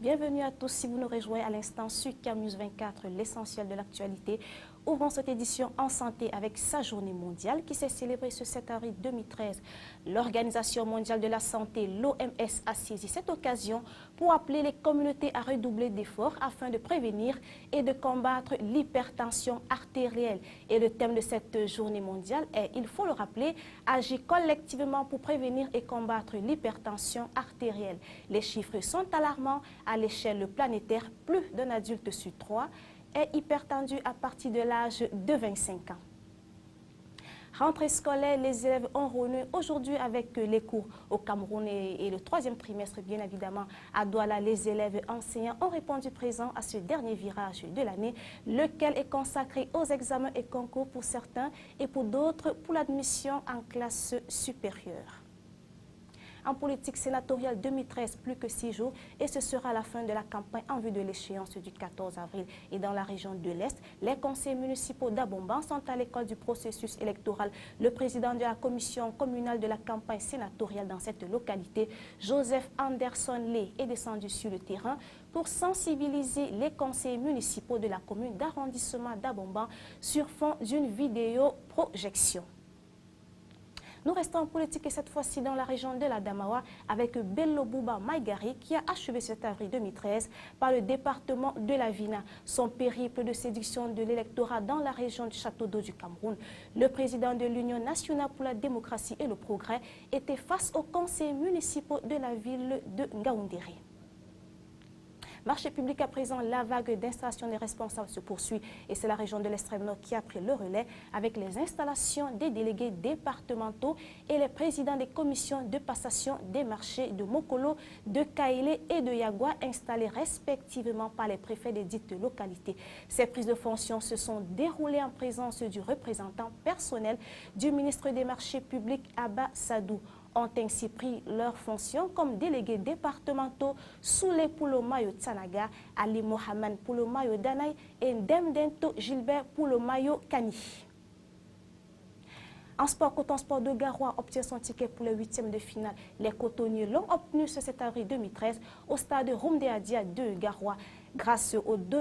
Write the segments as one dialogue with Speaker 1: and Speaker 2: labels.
Speaker 1: Bienvenue à tous si vous nous rejoignez à l'instant sur CAM News 24, l'essentiel de l'actualité. Ouvrons cette édition en santé avec sa journée mondiale qui s'est célébrée ce 7 avril 2013. L'Organisation mondiale de la santé, l'OMS, a saisi cette occasion pour appeler les communautés à redoubler d'efforts afin de prévenir et de combattre l'hypertension artérielle. Et le thème de cette journée mondiale est, il faut le rappeler, agir collectivement pour prévenir et combattre l'hypertension artérielle. Les chiffres sont alarmants à l'échelle planétaire. Plus d'un adulte sur 3 est hypertendu à partir de l'âge de 25 ans. Rentrée scolaire, les élèves ont renoué aujourd'hui avec les cours au Cameroun et le troisième trimestre, bien évidemment, à Douala. Les élèves enseignants ont répondu présent à ce dernier virage de l'année, lequel est consacré aux examens et concours pour certains et pour d'autres pour l'admission en classe supérieure. En politique sénatoriale 2013, plus que 6 jours et ce sera la fin de la campagne en vue de l'échéance du 14 avril. Et dans la région de l'Est, les conseils municipaux d'Abomban sont à l'école du processus électoral. Le président de la commission communale de la campagne sénatoriale dans cette localité, Joseph Anderson Lé, est descendu sur le terrain pour sensibiliser les conseillers municipaux de la commune d'arrondissement d'Abomban sur fond d'une vidéo projection. Nous restons en politique et cette fois-ci dans la région de la Damawa avec Bello Bouba Maïgari qui a achevé cet avril 2013 par le département de la Vina. Son périple de séduction de l'électorat dans la région du Château d'eau du Cameroun. Le président de l'Union nationale pour la démocratie et le progrès était face aux conseils municipaux de la ville de Ngaoundéré. Marché public à présent, la vague d'installation des responsables se poursuit et c'est la région de l'extrême nord qui a pris le relais avec les installations des délégués départementaux et les présidents des commissions de passation des marchés de Mokolo, de Kaélé et de Yagua installés respectivement par les préfets des dites localités. Ces prises de fonction se sont déroulées en présence du représentant personnel du ministre des marchés publics Abba Sadou. Ont ainsi pris leurs fonctions comme délégués départementaux Soulé Poulomayo Tsanaga, Ali Mohamed Poulomayo Danay et Ndemdento Gilbert Poulomayo Kani. En sport, Coton Sport de Garoua obtient son ticket pour le 8e de finale. Les cotonniers l'ont obtenu ce 7 avril 2013 au stade Rumdeadia de Garoua. Grâce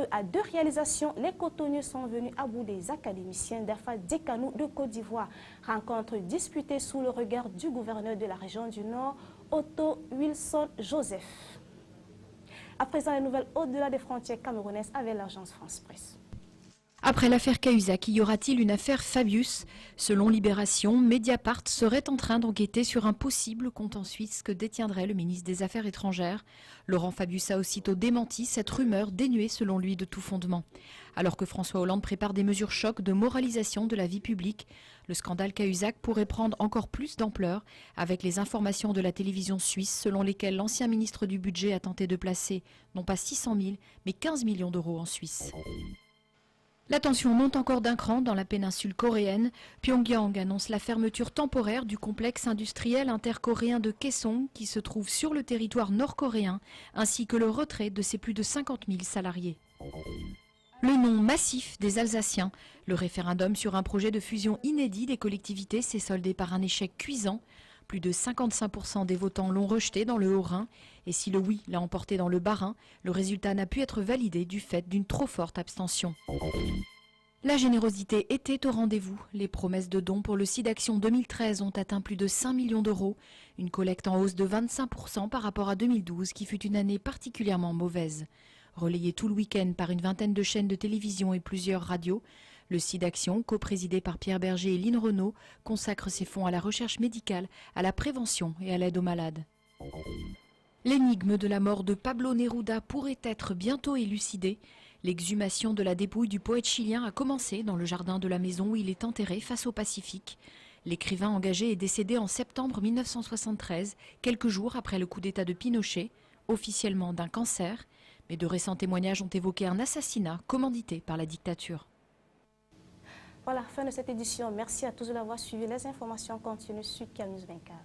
Speaker 1: à deux réalisations, les cotonniers sont venus à bout des académiciens d'Afa Dekanou de Côte d'Ivoire. Rencontre disputée sous le regard du gouverneur de la région du Nord, Otto Wilson Joseph. À présent, les nouvelles au-delà des frontières camerounaises avec l'agence France Presse.
Speaker 2: Après l'affaire Cahuzac, y aura-t-il une affaire Fabius? Selon Libération, Mediapart serait en train d'enquêter sur un possible compte en Suisse que détiendrait le ministre des Affaires étrangères. Laurent Fabius a aussitôt démenti cette rumeur dénuée selon lui de tout fondement. Alors que François Hollande prépare des mesures chocs de moralisation de la vie publique, le scandale Cahuzac pourrait prendre encore plus d'ampleur avec les informations de la télévision suisse selon lesquelles l'ancien ministre du Budget a tenté de placer non pas 600 000 mais 15 millions d'euros en Suisse. La tension monte encore d'un cran dans la péninsule coréenne. Pyongyang annonce la fermeture temporaire du complexe industriel intercoréen de Kaesong qui se trouve sur le territoire nord-coréen, ainsi que le retrait de ses plus de 50 000 salariés. Le non massif des Alsaciens. Le référendum sur un projet de fusion inédit des collectivités s'est soldé par un échec cuisant. Plus de 55% des votants l'ont rejeté dans le Haut-Rhin. Et si le oui l'a emporté dans le Bas-Rhin, le résultat n'a pu être validé du fait d'une trop forte abstention. La générosité était au rendez-vous. Les promesses de dons pour le SIDAction 2013 ont atteint plus de 5 millions d'euros. Une collecte en hausse de 25% par rapport à 2012 qui fut une année particulièrement mauvaise. Relayé tout le week-end par une vingtaine de chaînes de télévision et plusieurs radios, le SIDAction, coprésidé par Pierre Berger et Lynn Renaud, consacre ses fonds à la recherche médicale, à la prévention et à l'aide aux malades. L'énigme de la mort de Pablo Neruda pourrait être bientôt élucidée. L'exhumation de la dépouille du poète chilien a commencé dans le jardin de la maison où il est enterré face au Pacifique. L'écrivain engagé est décédé en septembre 1973, quelques jours après le coup d'État de Pinochet, officiellement d'un cancer, mais de récents témoignages ont évoqué un assassinat commandité par la dictature.
Speaker 1: Voilà, fin de cette édition. Merci à tous de l'avoir suivi. Les informations continuent sur CAM News 24.